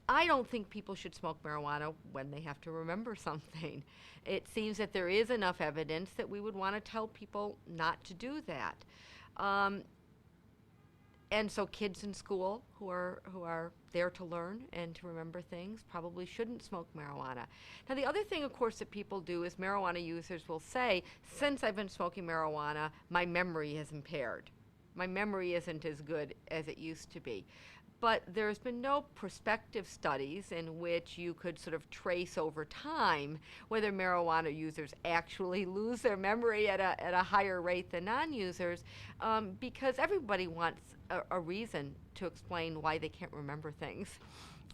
I don't think people should smoke marijuana when they have to remember something. It seems that there is enough evidence that we would want to tell people not to do that. And so kids in school who are there to learn and to remember things probably shouldn't smoke marijuana. Now, the other thing, of course, that people do is marijuana users will say, since I've been smoking marijuana, my memory is impaired. My memory isn't as good as it used to be. But there's been no prospective studies in which you could sort of trace over time whether marijuana users actually lose their memory at a higher rate than non-users, because everybody wants a reason to explain why they can't remember things.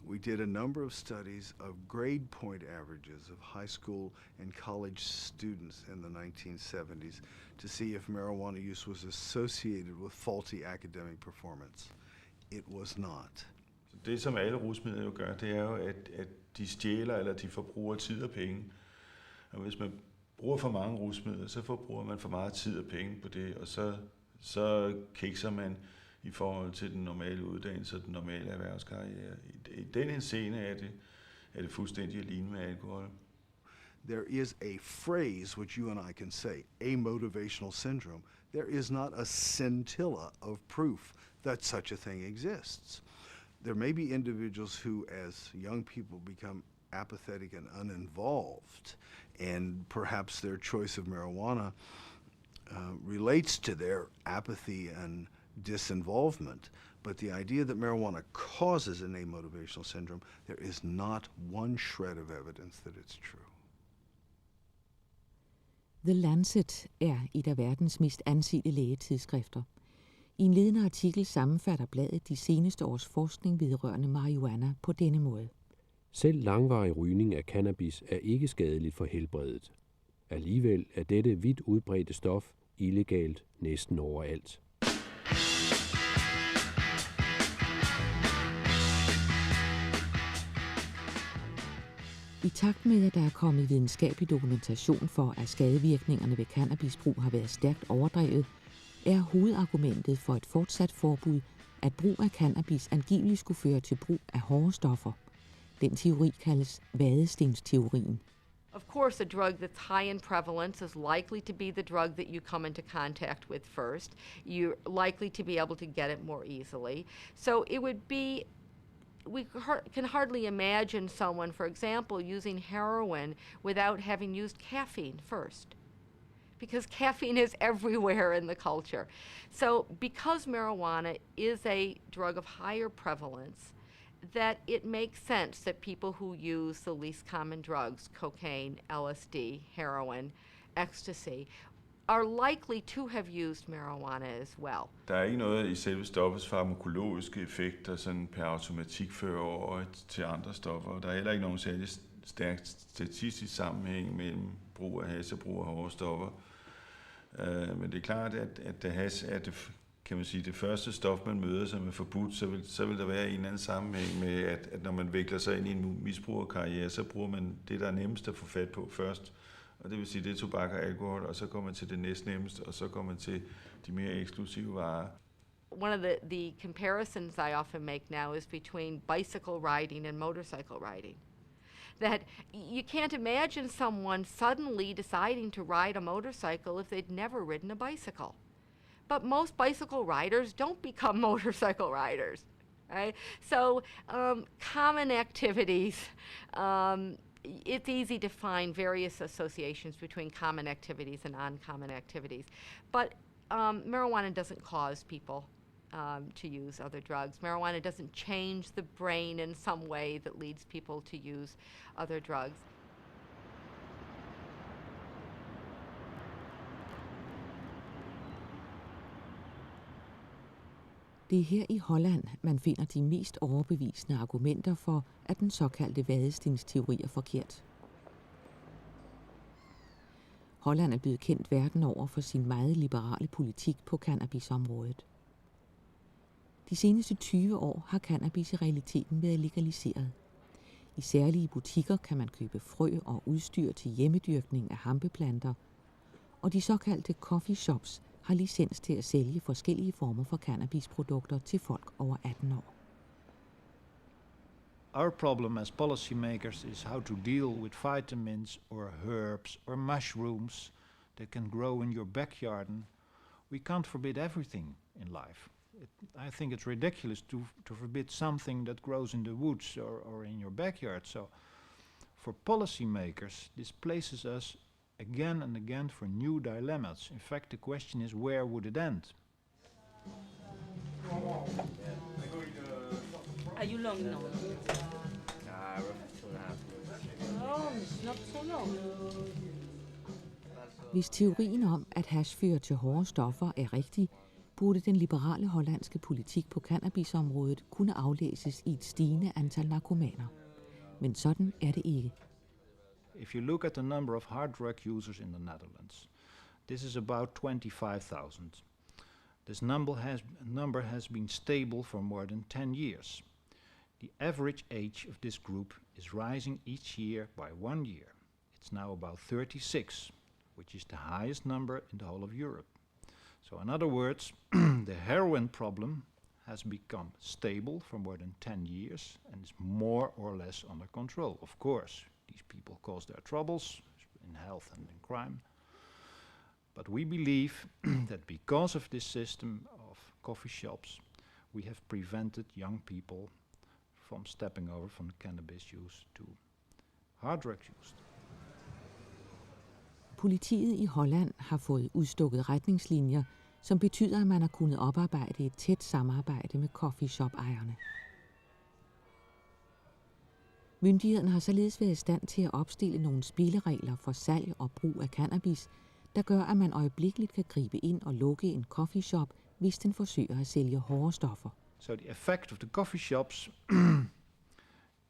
We did a number of studies of grade point averages of high school and college students in the 1970s to see if marijuana use was associated with faulty academic performance. It was not. Det, som alle rusmidler jo gør, det er jo, at de stjæler eller de forbruger tid og penge. Og hvis man bruger for mange rusmidler, så forbruger man for meget tid og penge på det, og så kikser man i forhold til den normale uddannelse og den normale erhvervskarriere. I den henseende er det fuldstændig at ligne med alkohol. There is a phrase which you and I can say, amotivational syndrome. There is not a scintilla of proof that such a thing exists. There may be individuals who, as young people, become apathetic and uninvolved, and perhaps their choice of marijuana relates to their apathy and disinvolvement. But the idea that marijuana causes an amotivational syndrome, there is not one shred of evidence that it's true. The Lancet er et af verdens mest ansete lægetidsskrifter. I en ledende artikel sammenfatter bladet de seneste års forskning vedrørende marihuana på denne måde. Selv langvarig rygning af cannabis er ikke skadeligt for helbredet. Alligevel er dette vidt udbredte stof illegalt næsten overalt. I takt med, at der er kommet videnskabelig dokumentation for, at skadevirkningerne ved cannabisbrug har været stærkt overdrevet, er hovedargumentet for et fortsat forbud, at brug af cannabis angiveligt skulle føre til brug af hårde stoffer. Den teori kaldes vadestensteorien. Of course, a drug that's high in prevalence is likely to be the drug that you come into contact with first. You're likely to be able to get it more easily. So it would be, we can hardly imagine someone, for example, using heroin without having used caffeine first, because caffeine is everywhere in the culture. So because marijuana is a drug of higher prevalence, that it makes sense that people who use the least common drugs, cocaine, LSD, heroin, ecstasy, are likely to have used marijuana as well. Der er ikke noget i selve stoffets farmakologiske effekt, der sådan per automatik fører over til andre stoffer. Der er heller ikke nogen særlig stærk statistisk sammenhæng mellem brug af hash og brug af hårde stoffer. Men det er klart, at hash er det, kan man sige, det første stof, man møder, som er forbudt, så vil der være en eller anden sammenhæng med, at når man vikler sig ind i en misbrugerkarriere, så bruger man det, der er nemmest at få fat på først. Og det vil sige, det er tobak og alkohol, og så går man til det næstnemmeste, og så går man til de mere eksklusive varer. One of the comparisons I often make now is between bicycle riding and motorcycle riding. That you can't imagine someone suddenly deciding to ride a motorcycle if they'd never ridden a bicycle. But most bicycle riders don't become motorcycle riders, right? So common activities, it's easy to find various associations between common activities and uncommon activities. But marijuana doesn't cause people to use other drugs. Marijuana doesn't change the brain in some way that leads people to use other drugs. Det er her i Holland, man finder de mest overbevisende argumenter for, at den såkaldte vadestensteori er forkert. Holland er blevet kendt verden over for sin meget liberale politik på cannabisområdet. De seneste 20 år har cannabis i realiteten været legaliseret. I særlige butikker kan man købe frø og udstyr til hjemmedyrkning af hampeplanter, og de såkaldte coffee shops har licens til at sælge forskellige former for cannabisprodukter til folk over 18 år. Our problem as policymakers is how to deal with vitamins or herbs or mushrooms that can grow in your backyard. We can't forbid everything in life. I think it's ridiculous to forbid something that grows in the woods or in your backyard. So for policymakers, this places us again and again for new dilemmas. In fact, the question is, where would it end? Are you long now? No, it's not so long. Hvis teorien om, at hash fører til hårde stoffer, er rigtig, burde den liberale hollandske politik på cannabisområdet kunne aflæses i et stigende antal narkomaner. Men sådan er det ikke. If you look at the number of hard drug users in the Netherlands, this is about 25,000. This number has been stable for more than 10 years. The average age of this group is rising each year by 1 year. It's now about 36, which is the highest number in the whole of Europe. So in other words, the heroin problem has become stable for more than 10 years and is more or less under control. Of course, these people cause their troubles in health and in crime. But we believe that because of this system of coffee shops, we have prevented young people from stepping over from cannabis use to hard drug use. Politiet i Holland har fået udstukket retningslinjer, som betyder, at man har kunnet oparbejde et tæt samarbejde med coffeeshop-ejerne. Myndighederne har således været i stand til at opstille nogle spilleregler for salg og brug af cannabis, der gør, at man øjeblikkeligt kan gribe ind og lukke en coffeeshop, hvis den forsøger at sælge hårde stoffer. So the effect of the coffee shops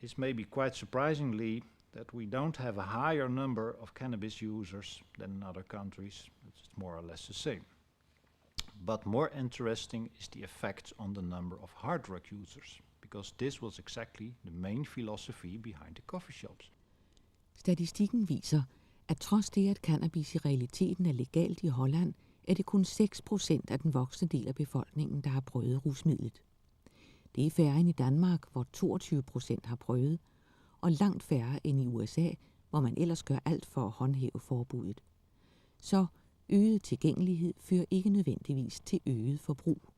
is maybe quite surprisingly that we don't have a higher number of cannabis users than in other countries. It's more or less the same. But more interesting is the effect on the number of hard drug users, because this was exactly the main philosophy behind the coffee shops. Statistikken viser, at trods det, at cannabis i realiteten er legalt i Holland, er det kun 6% af den voksne del af befolkningen, der har prøvet rusmidlet. Det er færre end i Danmark, hvor 22% har prøvet, og langt færre end i USA, hvor man ellers gør alt for at håndhæve forbuddet. Så øget tilgængelighed fører ikke nødvendigvis til øget forbrug.